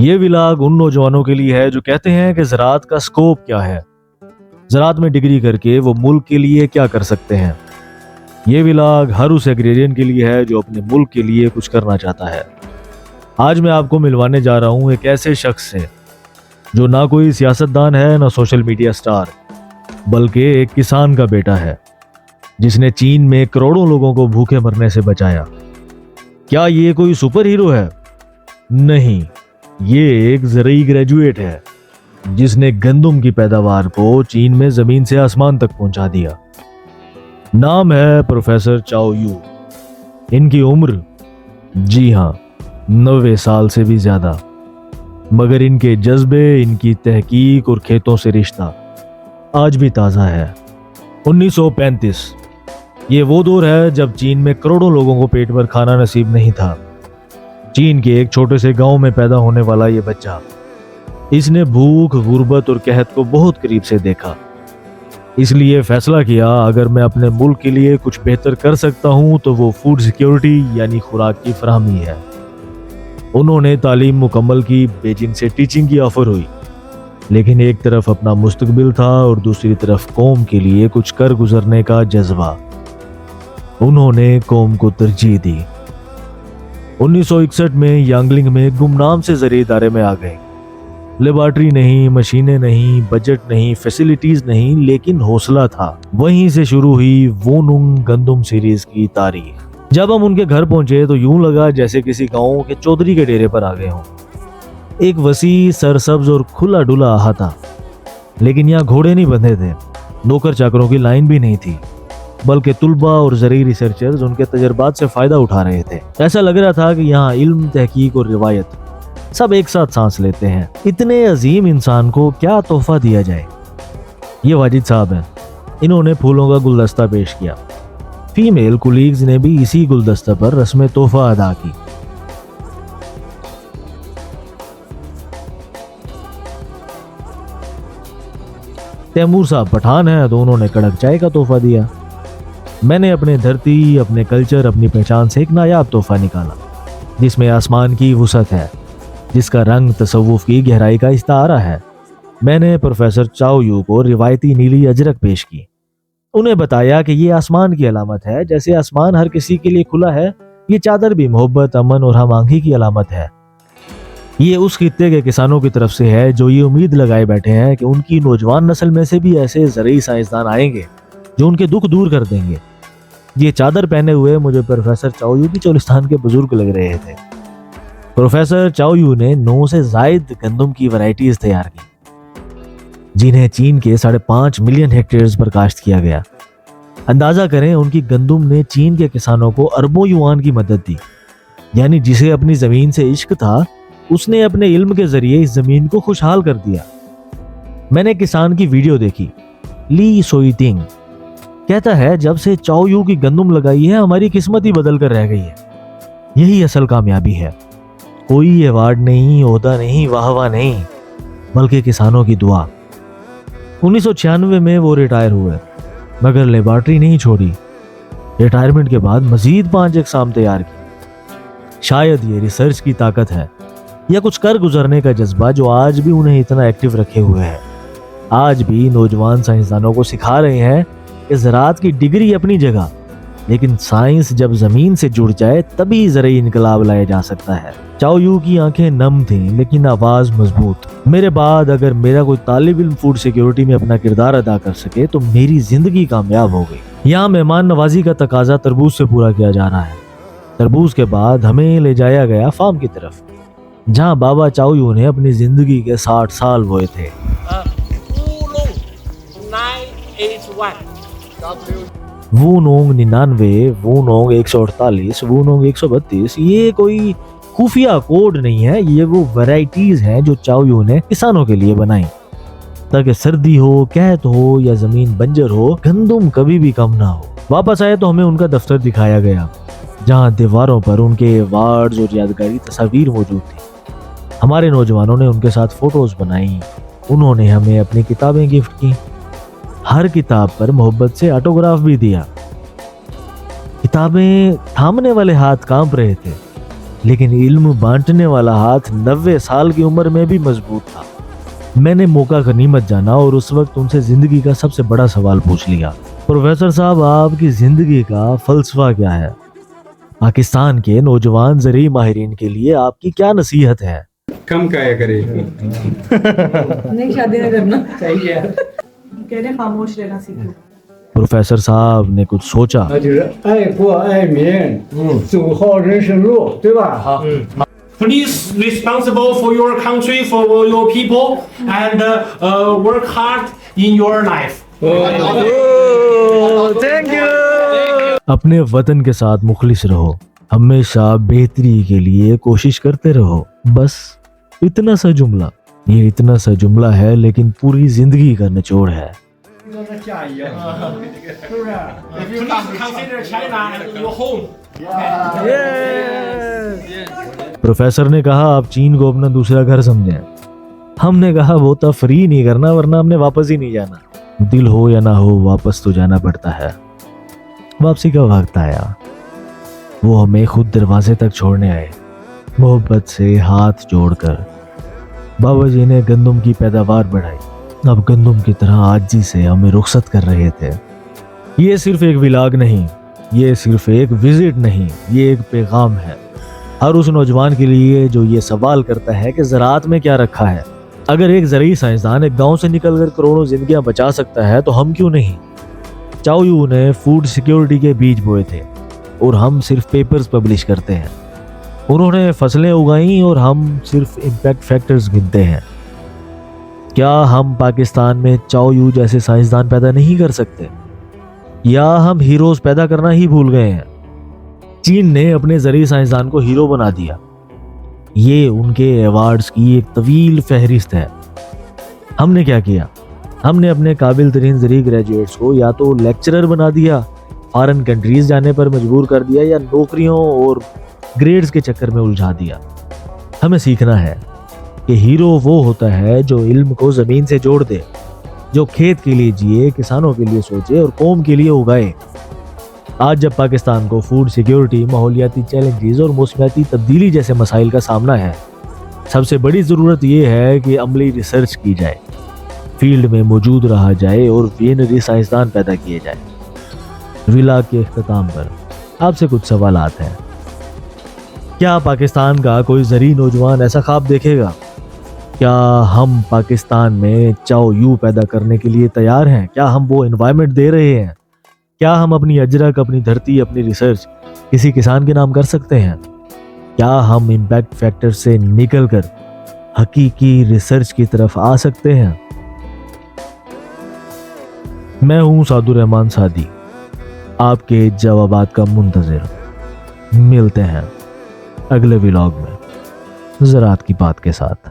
یہ ولاگ ان نوجوانوں کے لیے ہے جو کہتے ہیں کہ زراعت کا سکوپ کیا ہے، زراعت میں ڈگری کر کے وہ ملک کے لیے کیا کر سکتے ہیں۔ یہ ولاگ ہر اس ایگریرین کے لیے ہے جو اپنے ملک کے لیے کچھ کرنا چاہتا ہے۔ آج میں آپ کو ملوانے جا رہا ہوں ایک ایسے شخص سے جو نہ کوئی سیاستدان ہے نہ سوشل میڈیا سٹار، بلکہ ایک کسان کا بیٹا ہے جس نے چین میں کروڑوں لوگوں کو بھوکے مرنے سے بچایا۔ کیا یہ کوئی سپر ہیرو ہے؟ نہیں، یہ ایک زرعی گریجویٹ ہے جس نے گندم کی پیداوار کو چین میں زمین سے آسمان تک پہنچا دیا۔ نام ہے پروفیسر چاؤ یو۔ ان کی عمر، جی ہاں، 90 سال سے بھی زیادہ، مگر ان کے جذبے، ان کی تحقیق اور کھیتوں سے رشتہ آج بھی تازہ ہے۔ 1935 یہ وہ دور ہے جب چین میں کروڑوں لوگوں کو پیٹ بھر کھانا نصیب نہیں تھا۔ چین کے ایک چھوٹے سے گاؤں میں پیدا ہونے والا یہ بچہ، اس نے بھوک، غربت اور قحط کو بہت قریب سے دیکھا۔ اس لیے فیصلہ کیا اگر میں اپنے ملک کے لیے کچھ بہتر کر سکتا ہوں تو وہ فوڈ سیکیورٹی یعنی خوراک کی فراہمی ہے۔ انہوں نے تعلیم مکمل کی، بیجنگ سے ٹیچنگ کی آفر ہوئی، لیکن ایک طرف اپنا مستقبل تھا اور دوسری طرف قوم کے لیے کچھ کر گزرنے کا جذبہ۔ انہوں نے قوم کو ترجیح دی۔ 1961 میں یانگلنگ میں گمنام سے زرعی ادارے میں آ گئے۔ لیبارٹری نہیں، مشینیں نہیں، بجٹ نہیں، فیسلٹیز نہیں، لیکن حوصلہ تھا۔ وہیں سے شروع ہوئی وونونگ گندم سیریز کی تاریخ۔ جب ہم ان کے گھر پہنچے تو یوں لگا جیسے کسی گاؤں کے چودھری کے ڈیرے پر آ گئے ہوں۔ ایک وسیع، سرسبز اور کھلا ڈلا احاطہ، لیکن یہاں گھوڑے نہیں بندھے تھے، نوکر چاکروں کی لائن بھی نہیں تھی، بلکہ طلباء اور زرعی ریسرچرز ان کے تجربات سے فائدہ اٹھا رہے تھے۔ ایسا لگ رہا تھا کہ یہاں علم، تحقیق اور روایت سب ایک ساتھ سانس لیتے ہیں۔ اتنے عظیم انسان کو کیا تحفہ دیا جائے؟ یہ واجد صاحب ہیں۔ انہوں نے پھولوں کا گلدستہ پیش کیا۔ فیمیل کولیگز نے بھی اسی گلدستہ پر رسم تحفہ ادا کی۔ تیمور صاحب پٹھان ہیں تو انہوں نے کڑک چائے کا تحفہ دیا۔ میں نے اپنے دھرتی، اپنے کلچر، اپنی پہچان سے ایک نایاب تحفہ نکالا جس میں آسمان کی وسعت ہے، جس کا رنگ تصوف کی گہرائی کا استعارہ ہے۔ میں نے پروفیسر چاؤ یو کو روایتی نیلی اجرک پیش کی۔ انہیں بتایا کہ یہ آسمان کی علامت ہے، جیسے آسمان ہر کسی کے لیے کھلا ہے، یہ چادر بھی محبت، امن اور ہم آہنگی کی علامت ہے۔ یہ اس خطے کے کسانوں کی طرف سے ہے جو یہ امید لگائے بیٹھے ہیں کہ ان کی نوجوان نسل میں سے بھی ایسے زرعی سائنسدان آئیں گے جو ان کے دکھ دور کر دیں گے۔ یہ چادر پہنے ہوئے مجھے پروفیسر چاؤ یو بھی چولستان کے بزرگ لگ رہے تھے۔ پروفیسر چاؤ یو نے 9 سے زائد گندم کی ورائٹیز تیار کی جنہیں چین کے 5.5 ملین ہیکٹیئرز پر کاشت کیا گیا۔ اندازہ کریں ان کی گندم نے چین کے کسانوں کو اربوں یوان کی مدد دی، یعنی جسے اپنی زمین سے عشق تھا اس نے اپنے علم کے ذریعے اس زمین کو خوشحال کر دیا۔ میں نے کسان کی ویڈیو دیکھی۔ لی سوئی تنگ کہتا ہے جب سے چاؤ یو کی گندم لگائی ہے ہماری قسمت ہی بدل کر رہ گئی ہے۔ یہی اصل کامیابی ہے۔ کوئی ایوارڈ نہیں، عہدہ نہیں، واہ واہ نہیں، بلکہ کسانوں کی دعا۔ 1996 میں وہ ریٹائر ہوئے، مگر لیبارٹری نہیں چھوڑی۔ ریٹائرمنٹ کے بعد مزید 5 اقسام تیار کی۔ شاید یہ ریسرچ کی طاقت ہے یا کچھ کر گزرنے کا جذبہ جو آج بھی انہیں اتنا ایکٹیو رکھے ہوئے ہے۔ آج بھی نوجوان سائنسدانوں کو سکھا رہے ہیں کہ زراعت کی ڈگری اپنی جگہ، لیکن سائنس جب زمین سے جڑ جائے تبھی زرعی انقلاب لایا جا سکتا ہے۔ چاؤ یو کی آنکھیں نم تھیں لیکن آواز مضبوط۔ میرے بعد اگر میرا کوئی طالب علم فوڈ سیکیورٹی میں اپنا کردار ادا کر سکے تو میری زندگی کامیاب ہو گئی۔ یہاں مہمان نوازی کا تقاضا تربوز سے پورا کیا جا رہا ہے۔ تربوز کے بعد ہمیں لے جایا گیا فارم کی طرف جہاں بابا چاؤ یو نے اپنی زندگی کے 60 سال بوئے تھے۔ وونونگ 99، وونونگ 148، وونونگ 132 یہ کوئی خفیہ کوڈ نہیں ہے، یہ وہ ورائٹیز ہیں جو چاؤ یو نے کسانوں کے لیے بنائی تاکہ سردی ہو، قحط ہو یا زمین بنجر ہو، گندم کبھی بھی کم نہ ہو۔ واپس آئے تو ہمیں ان کا دفتر دکھایا گیا جہاں دیواروں پر ان کے ایوارڈز اور یادگاری تصاویر موجود تھی۔ ہمارے نوجوانوں نے ان کے ساتھ فوٹوز بنائیں، انہوں نے ہمیں اپنی کتابیں گفٹ کی، ہر کتاب پر محبت سے آٹوگراف بھی دیا۔ کتابیں تھامنے والے ہاتھ کانپ رہے تھے، لیکن علم بانٹنے والا ہاتھ 90 سال کی عمر میں بھی مضبوط تھا۔ میں نے موقع غنیمت جانا اور اس وقت ان سے زندگی کا سب سے بڑا سوال پوچھ لیا، پروفیسر صاحب آپ کی زندگی کا فلسفہ کیا ہے؟ پاکستان کے نوجوان زرعی ماہرین کے لیے آپ کی کیا نصیحت ہے؟ کم کیا کرے نہیں شادی نہ کرنا چاہیے، کہنے خاموش رہنا سیکھو۔ پروفیسر صاحب نے کچھ سوچا۔ Please responsible for your country, for your people, and work hard in your life. اپنے وطن کے ساتھ مخلص رہو، ہمیشہ بہتری کے لیے کوشش کرتے رہو، بس اتنا سا جملہ۔ یہ اتنا سا جملہ ہے لیکن پوری زندگی کا نچوڑ ہے۔ Please consider China as your home. Professor نے کہا آپ چین کو اپنا دوسرا گھر سمجھیں۔ ہم نے کہا وہ تفریح نہیں کرنا ورنہ ہم نے واپس ہی نہیں جانا، دل ہو یا نہ ہو واپس تو جانا پڑتا ہے۔ واپسی کا وقت آیا، وہ ہمیں خود دروازے تک چھوڑنے آئے، محبت سے ہاتھ جوڑ کر۔ بابا جی نے گندم کی پیداوار بڑھائی، اب گندم کی طرح عاجزی سے ہمیں رخصت کر رہے تھے۔ یہ صرف ایک ولاگ نہیں، یہ صرف ایک وزٹ نہیں، یہ ایک پیغام ہے ہر اس نوجوان کے لیے جو یہ سوال کرتا ہے کہ زراعت میں کیا رکھا ہے۔ اگر ایک زرعی سائنسدان ایک گاؤں سے نکل کر کروڑوں زندگیاں بچا سکتا ہے تو ہم کیوں نہیں؟ چاؤ یو نے فوڈ سیکیورٹی کے بیج بوئے تھے اور ہم صرف پیپرز پبلش کرتے ہیں۔ انہوں نے فصلیں اگائیں اور ہم صرف امپیکٹ فیکٹرز گنتے ہیں۔ کیا ہم پاکستان میں چاؤ یو جیسے سائنسدان پیدا نہیں کر سکتے؟ یا ہم ہیروز پیدا کرنا ہی بھول گئے ہیں؟ چین نے اپنے زرعی سائنسدان کو ہیرو بنا دیا۔ یہ ان کے ایوارڈز کی ایک طویل فہرست ہے۔ ہم نے کیا کیا؟ ہم نے اپنے قابل ترین زرعی گریجویٹس کو یا تو لیکچرر بنا دیا، فارن کنٹریز جانے پر مجبور کر دیا، یا نوکریوں اور گریڈز کے چکر میں الجھا دیا۔ ہمیں سیکھنا ہے کہ ہیرو وہ ہوتا ہے جو علم کو زمین سے جوڑ دے، جو کھیت کے لیے جیے، کسانوں کے لیے سوچے اور قوم کے لیے اگائے۔ آج جب پاکستان کو فوڈ سیکیورٹی، ماحولیاتی چیلنجز اور موسمیاتی تبدیلی جیسے مسائل کا سامنا ہے، سب سے بڑی ضرورت یہ ہے کہ عملی ریسرچ کی جائے، فیلڈ میں موجود رہا جائے اور وینری سائنسدان پیدا کیے جائیں۔ ولاگ کے اختتام پر آپ سے کچھ سوالات ہیں۔ کیا پاکستان کا کوئی زرعی نوجوان ایسا خواب دیکھے گا؟ کیا ہم پاکستان میں چاؤ یو پیدا کرنے کے لیے تیار ہیں؟ کیا ہم وہ انوائرمنٹ دے رہے ہیں؟ کیا ہم اپنی اجرک، اپنی دھرتی، اپنی ریسرچ کسی کسان کے نام کر سکتے ہیں؟ کیا ہم امپیکٹ فیکٹر سے نکل کر حقیقی ریسرچ کی طرف آ سکتے ہیں؟ میں ہوں سعد الرحمان سعدی، آپ کے جوابات کا منتظر۔ ملتے ہیں اگلے ولاگ میں زراعت کی بات کے ساتھ۔